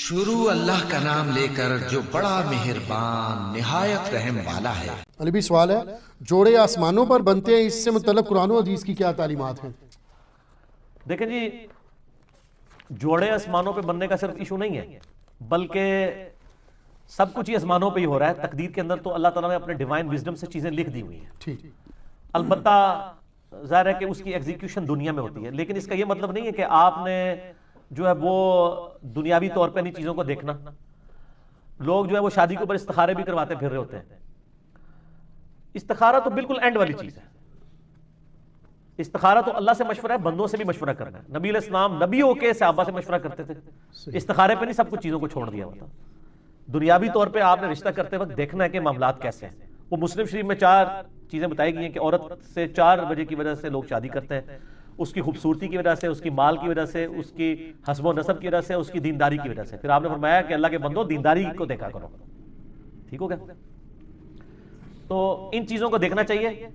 شروع اللہ کا نام لے کر جو بڑا مہربان نہایت رحم والا ہے۔ علی بھی سوال ہے، جوڑے آسمانوں پر بنتے ہیں، اس سے متعلق قرآن و حدیث کی کیا تعلیمات ہیں؟ دیکھیں جی، جوڑے آسمانوں پہ بننے کا صرف ایشو نہیں ہے، بلکہ سب کچھ ہی آسمانوں پہ ہی ہو رہا ہے۔ تقدیر کے اندر تو اللہ تعالیٰ نے اپنے ڈیوائن وزڈم سے چیزیں لکھ دی ہوئی ہیں، ٹھیک، البتہ ظاہر ہے کہ اس کی ایگزیکیوشن دنیا میں ہوتی ہے، لیکن اس کا یہ مطلب نہیں ہے کہ آپ نے جو ہے وہ دنیاوی طور پہ نہیں چیزوں کو دیکھنا۔ لوگ جو ہے وہ شادی کے اوپر استخارے بھی کرواتے پھر رہے ہوتے ہیں۔ استخارہ تو بالکل اینڈ والی چیز ہے۔ استخارہ تو اللہ سے مشورہ ہے، بندوں سے بھی مشورہ کرنا ہے۔ نبی علیہ السلام نبیوں کے صحابہ سے مشورہ کرتے تھے، استخارے پہ نہیں سب کچھ چیزوں کو چھوڑ دیا ہوتا۔ دنیاوی طور پہ آپ نے رشتہ کرتے وقت دیکھنا ہے کہ معاملات کیسے ہیں۔ وہ مسلم شریف میں 4 چیزیں بتائی گئی ہیں کہ عورت سے 4 وجہ کی وجہ سے لوگ شادی کرتے ہیں: اس کی خوبصورتی کی وجہ سے، اس کی مال کی وجہ سے، اس کی حسب و نسب کی وجہ سے، اس کی دینداری کی وجہ سے۔ پھر آپ نے فرمایا کہ اللہ کے بندو دینداری کو دیکھا کرو، ٹھیک ہو گیا؟ تو ان چیزوں کو دیکھنا چاہیے۔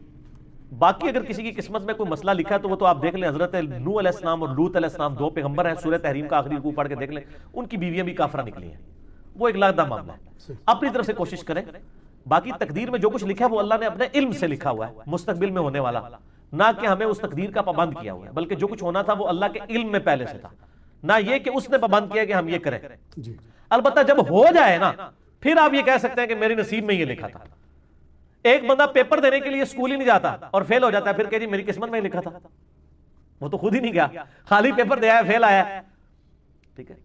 باقی اگر کسی کی قسمت میں کوئی مسئلہ لکھا ہے تو وہ تو آپ دیکھ لیں۔ حضرت نوح علیہ السلام اور لوط علیہ السلام 2 پیغمبر ہیں، سورہ تحریم کا آخری رکوع پڑھ کے دیکھ لیں، ان کی بیویاں بھی کافرہ نکلی ہیں۔ وہ ایک لگتا معاملہ ہے، اپنی طرف سے کوشش کریں۔ باقی تقدیر میں جو کچھ لکھا ہے وہ اللہ نے اپنے علم سے لکھا ہوا ہے، مستقبل میں ہونے والا، نہ کہ ہمیں اس تقدیر کا پابند کیا ہوا ہے، بلکہ جو کچھ ہونا تھا وہ اللہ کے علم میں پہلے سے تھا، نہ یہ کہ اس نے پابند کیا کہ ہم یہ کریں۔ البتہ جب ہو جائے نا، پھر آپ یہ کہہ سکتے ہیں کہ میری نصیب میں یہ لکھا تھا۔ ایک بندہ پیپر دینے کے لیے اسکول ہی نہیں جاتا اور فیل ہو جاتا ہے، پھر کہ جی میری قسمت میں ہی لکھا تھا۔ وہ تو خود ہی نہیں گیا، خالی پیپر دیا ہے، فیل آیا ہے، ٹھیک ہے؟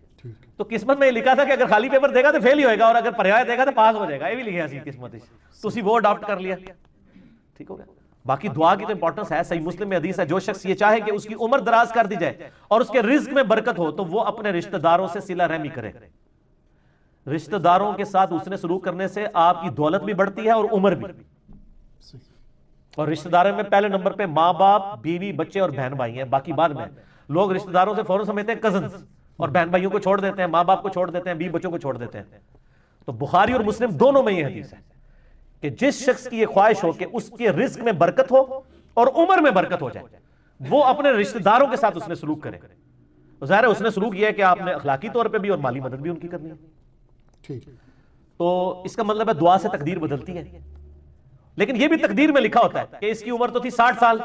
تو قسمت میں یہ لکھا تھا کہ اگر خالی پیپر دے گا تو فیل ہی ہوئے گا، اور اگر پڑھایا دے گا تو پاس ہو جائے گا۔ یہ بھی لکھا سی قسمت، تو اسی وہ اڈاپٹ کر لیا، ٹھیک ہو گیا؟ باقی دعا کی تو امپورٹنس ہے۔ صحیح مسلم میں حدیث ہے، جو شخص یہ چاہے کہ اس کی عمر دراز کر دی جائے اور اس کے رزق میں برکت ہو تو وہ اپنے رشتہ داروں سے صلہ رحمی کرے۔ رشتہ داروں کے ساتھ حسن سلوک کرنے سے آپ کی دولت بھی بڑھتی ہے اور عمر بھی۔ اور رشتہ داروں میں پہلے نمبر پہ ماں باپ، بیوی، بچے اور بہن بھائی ہیں، باقی بعد میں۔ لوگ رشتہ داروں سے فوراً سمجھتے ہیں کزنز، اور بہن بھائیوں کو چھوڑ دیتے ہیں، ماں باپ کو چھوڑ دیتے ہیں، بیوی بچوں کو چھوڑ دیتے ہیں۔ تو بخاری اور مسلم دونوں میں یہ حدیث ہے کہ جس شخص کی یہ خواہش ہو کہ اس کے رزق میں برکت ہو اور عمر میں برکت ہو جائے، وہ اپنے رشتہ داروں کے ساتھ اس نے سلوک کرے۔ ظاہر ہے اس نے سلوک یہ ہے کہ آپ نے اخلاقی طور پہ بھی اور مالی مدد بھی ان کی کرنی ہے۔ تو اس کا مطلب ہے دعا سے تقدیر بدلتی ہے، لیکن یہ بھی تقدیر میں لکھا ہوتا ہے کہ اس کی عمر تو تھی 60 سال،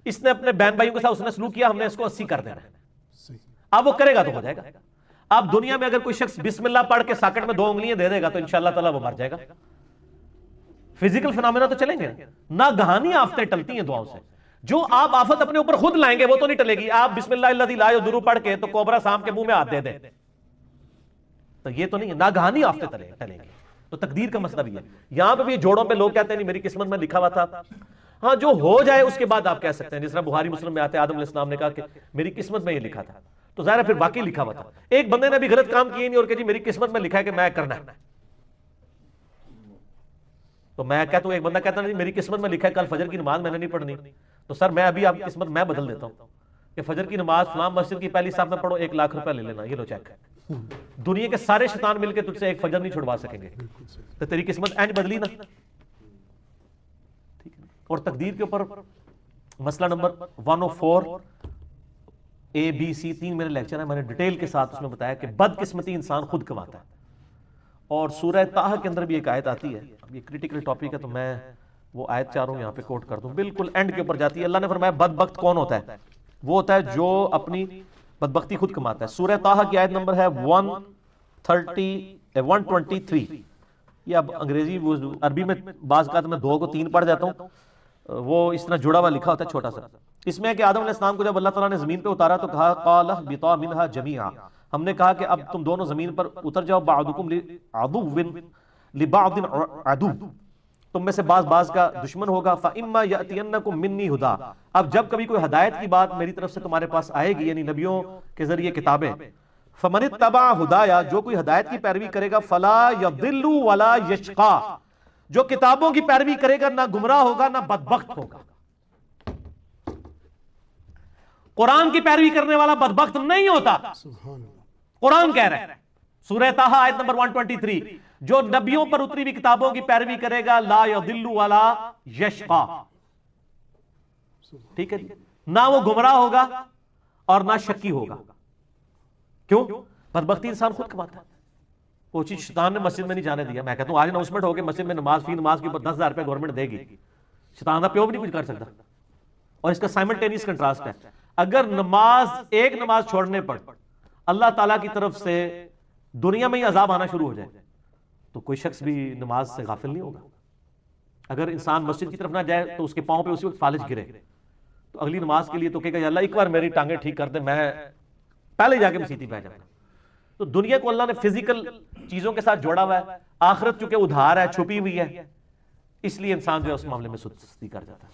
اس نے اپنے بہن بھائیوں کے ساتھ اس نے سلوک کیا، ہم نے اس کو 80 کر دینا ہے۔ اب وہ کرے گا تو ہو جائے گا۔ اب دنیا میں اگر کوئی شخص بسم اللہ پڑھ کے ساکٹ میں 2 انگلیاں دے دے گا تو انشاءاللہ تعالیٰ وہ مر جائے گا۔ فزیکل فنامنا تو چلیں گے نہ، گہانی آفتیں ٹلتی ہیں دعاؤں سے۔ جو آپ آفت اپنے اوپر خود لائیں گے وہ تو نہیں ٹلے گی۔ آپ بسم اللہ الذی لا یضر پڑھ کے تو کوبرا سانپ کے منہ میں ہاتھ دے دیں تو یہ تو نہیں ہے، نہ گہانی آفتیں ٹلیں گی۔ تو تقدیر کا مسئلہ بھی ہے۔ یہاں پہ بھی جوڑوں پہ لوگ کہتے ہیں نہیں میری قسمت میں لکھا ہوا تھا۔ ہاں، جو ہو جائے اس کے بعد آپ کہہ سکتے ہیں، جس طرح بخاری مسلم میں آتے آدم علیہ السلام نے کہا کہ میری قسمت میں یہ لکھا تھا، تو ظاہر ہے پھر واقعی لکھا ہوا تھا۔ ایک بندے نے بھی غلط کام کیے نہیں اور کہ جی میری قسمت میں لکھا ہے کہ میں کرنا ہے، تو میں کہتا ہوں، ایک بندہ کہتا نہیں میری قسمت میں لکھا ہے کل فجر کی نماز میں نے نہیں پڑھنی، تو سر میں ابھی آپ کی قسمت میں بدل دیتا ہوں کہ فجر کی نماز فلاں مسجد کی پہلی صف میں پڑھو، 1 لاکھ روپے لے لینا، یہ لو چیک۔ دنیا کے سارے شیطان مل کے تجھ سے ایک فجر نہیں چھڑوا سکیں گے، تو تیری قسمت اینج بدلی نا، ٹھیک ہے؟ اور تقدیر کے اوپر مسئلہ نمبر 104 ABC 3 میرے لیکچر ہے، میں نے ڈیٹیل کے ساتھ اس میں بتایا کہ بدقسمتی انسان خود کماتا ہے۔ اور سورہ طٰہٰ کے اندر بھی ایک آیت آتی ہے، اب یہ کریٹیکل ٹاپک ہے تو میں وہ آیت چاہوں یہاں پہ کوٹ کر دوں، بالکل اینڈ کے اوپر جاتی ہے۔ اللہ نے فرمایا بدبخت کون ہوتا ہے؟ وہ ہوتا ہے جو اپنی بدبختی خود کماتا ہے۔ سورہ طٰہٰ کی آیت نمبر ہے 123، یہ اب انگریزی عربی میں بعض اوقات میں 2 کو 3 پڑھ جاتا ہوں، وہ اس طرح جڑا ہوا لکھا ہوتا ہے چھوٹا سا۔ اس میں ہے کہ آدم علیہ السلام کو جب اللہ تعالیٰ نے زمین پہ اتارا تو کہا قَالَ اهْبِطَا مِنْهَا جَمِيعًا، ہم نے کہا کہ اب تم دونوں زمین پر اتر جاؤ، بَعْضُكُمْ لِعَدُوٍّ لِبَعْضٍ عَدُوٌّ، تم میں سے بعض کا دشمن ہوگا۔ فَإِمَّا يَأْتِيَنَّكُم مِّنِّي هُدًى، اب جب کبھی کوئی ہدایت کی بات میری طرف سے تمہارے پاس آئے گی، یعنی نبیوں کے ذریعے کتابیں، فَمَنِ اتَّبَعَ هُدَايَ، جو کوئی ہدایت کی پیروی کرے گا، فَلَا يَضِلُّ وَلَا يَشْقَىٰ، جو کتابوں کی پیروی کرے گا نہ گمراہ ہوگا نہ بدبخت ہوگا۔ قرآن کی پیروی کرنے والا بدبخت نہیں ہوتا، قرآن کہہ رہا ہے سورہ طٰہٰ آیت نمبر 123، جو نبیوں پر اتری ہوئی کتابوں کی پیروی کرے گا لا یضل ولا یشقا، ٹھیک ہے جی، نہ وہ گمراہ ہوگا اور نہ شکی ہوگا۔ کیوں؟ بدبختی انسان خود کماتا ہے۔ وہ چیز شیطان نے مسجد میں نہیں جانے دیا. میں کہتا ہوں آج اناؤنسمنٹ ہو کے مسجد میں نماز فی نماز کے اوپر 10,000 روپے گورنمنٹ دے گی, شیطان کا پیو بھی نہیں کچھ کر سکتا. اور اس کا سائملٹینیس کنٹراسٹ ہے, اگر ایک نماز چھوڑنے پر اللہ تعالیٰ کی طرف سے دنیا میں ہی عذاب آنا شروع ہو جائے تو کوئی شخص بھی نماز سے غافل نہیں ہوگا. اگر انسان مسجد کی طرف نہ جائے تو اس کے پاؤں پہ اسی وقت فالج گرے تو اگلی نماز کے لیے تو کہے گا یا اللہ ایک بار میری ٹانگیں ٹھیک کر دے, میں پہلے جا کے مسیتی پہ جاؤں. تو دنیا کو اللہ نے فزیکل چیزوں کے ساتھ جوڑا ہوا ہے, آخرت چونکہ ادھار ہے, چھپی ہوئی ہے, اس لیے انسان جو ہے اس معاملے میں سستی کر جاتا ہے.